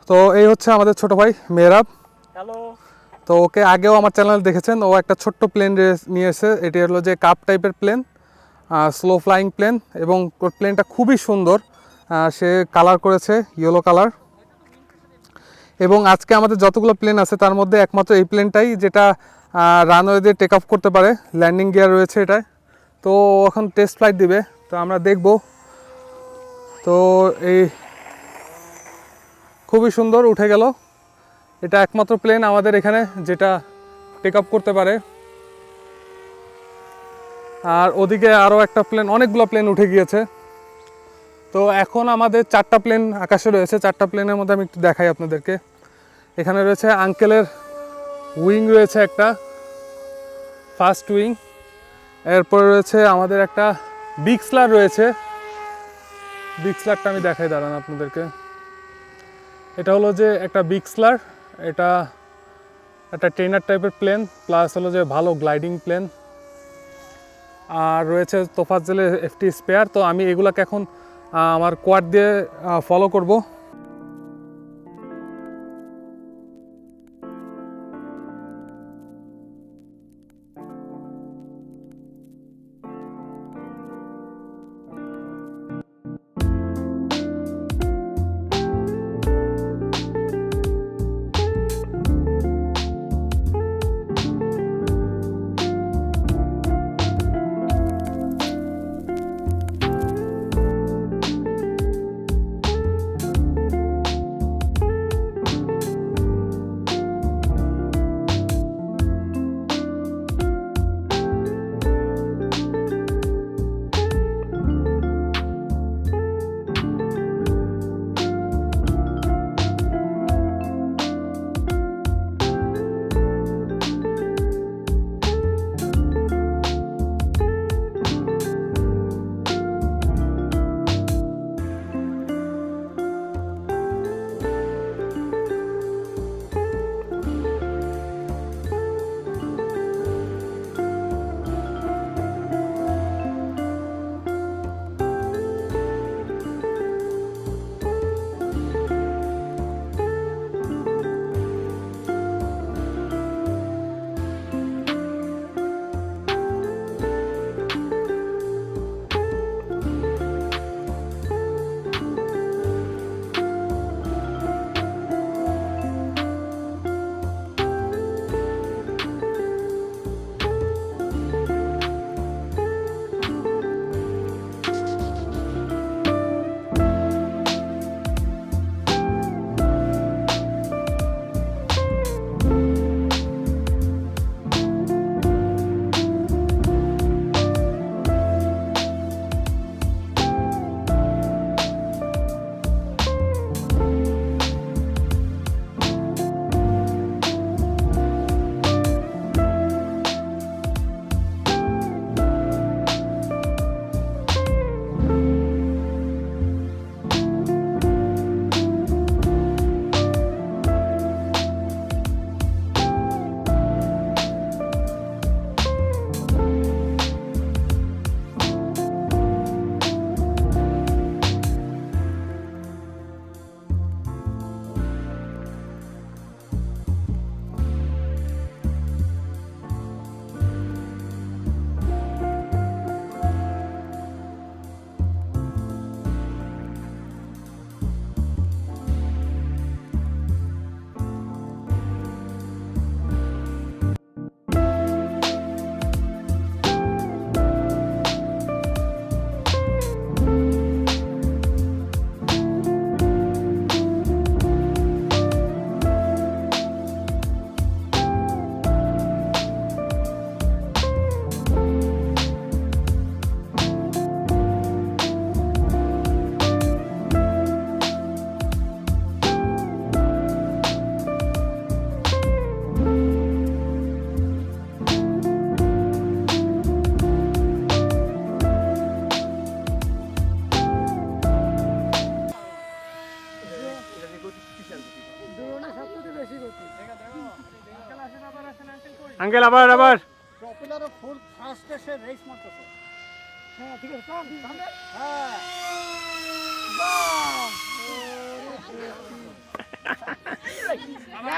তো এই হচ্ছে আমাদের ছোট ভাই মেহরাব। হ্যালো। তো ওকে আগেও আমার চ্যানেল দেখেছেন, ও একটা ছোট্ট প্লেন নিয়ে এসে, এটি হলো যে কাপ টাইপের প্লেন, স্লো ফ্লাইং প্লেন, এবং প্লেনটা খুবই সুন্দর। সে কালার করেছে ইয়েলো কালার। এবং আজকে আমাদের যতগুলো প্লেন আছে তার মধ্যে একমাত্র এই প্লেনটাই যেটা রানওয়ে দিয়ে টেক অফ করতে পারে, ল্যান্ডিং গিয়ার রয়েছে এটায়। তো এখন টেস্ট ফ্লাইট দিবে, তো আমরা দেখব। তো এই খুবই সুন্দর উঠে গেল। এটা একমাত্র প্লেন আমাদের এখানে যেটা টেক অফ করতে পারে। আর ওদিকে আরও একটা প্লেন, অনেকগুলো প্লেন উঠে গিয়েছে। তো এখন আমাদের 4টা প্লেন আকাশে রয়েছে। 4টা প্লেনের মধ্যে আমি একটু দেখাই আপনাদেরকে। এখানে রয়েছে আঙ্কেলের উইং, রয়েছে একটা ফার্স্ট উইং। এরপরে রয়েছে আমাদের একটা বিগ স্লার রয়েছে। বিগ স্লারটা আমি দেখাই, দাঁড়ান আপনাদেরকে। এটা হলো যে একটা বিগ স্লার, এটা একটা ট্রেনার টাইপের প্লেন, প্লাস হলো যে ভালো গ্লাইডিং প্লেন। আর রয়েছে তোফাজ্জলের FT স্পেয়ার। তো আমি এগুলাকে এখন আমার কোয়াড দিয়ে ফলো করব। আঙ্কেল আবার আবার প্রপেলারে ফুল ফাস্টে সে রেস মারতেছে। হ্যাঁ ঠিক আছে, হ্যাঁ বাহ